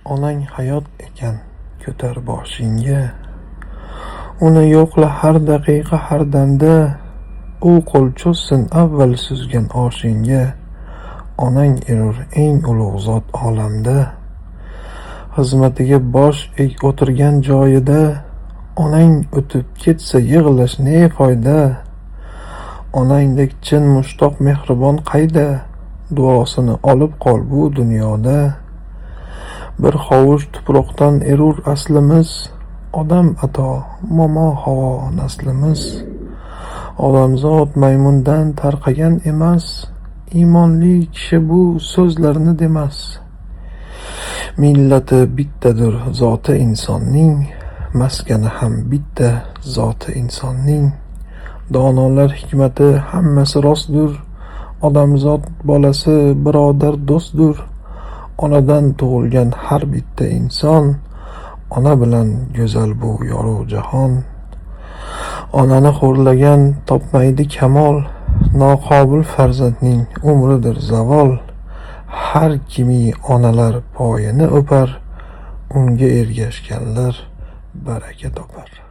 Onang hayot ekan, ko'tar boshingga. Uni yo'qla har daqiqa, har damda. U qo'l cho'zsin avval suzgan oshingga. Onang erur eng ulug' zot olamda. Xizmatiga bosh eg o'tirgan joyida. Onang o'tib ketsa yig'lash ne foyda? Onangdek chin mushtoq mehribon qayda? Duosini olib qol bu dunyoda. Bir hovuch tuproqdan erur aslimiz. Odam ato, momo havo naslimiz. Odamzod maymundan tarqagan emas. Iymonli kishi bu so'zlarni demas. Millati bittadir zoti insonning. Maskani ham bitta zoti insonning. Donolar hikmati hammasi rostdir. Odamzod bolasi birodar do'stdir. Onadan tug'ilgan har bitta inson. Ona bilan go'zal bu yorug' jahon. Onani xo'rlagan topmaydi kamol. Noqobil farzandning umridir zavol. Har kimi onalar poyini o'par. Unga ergashganlar baraka topar.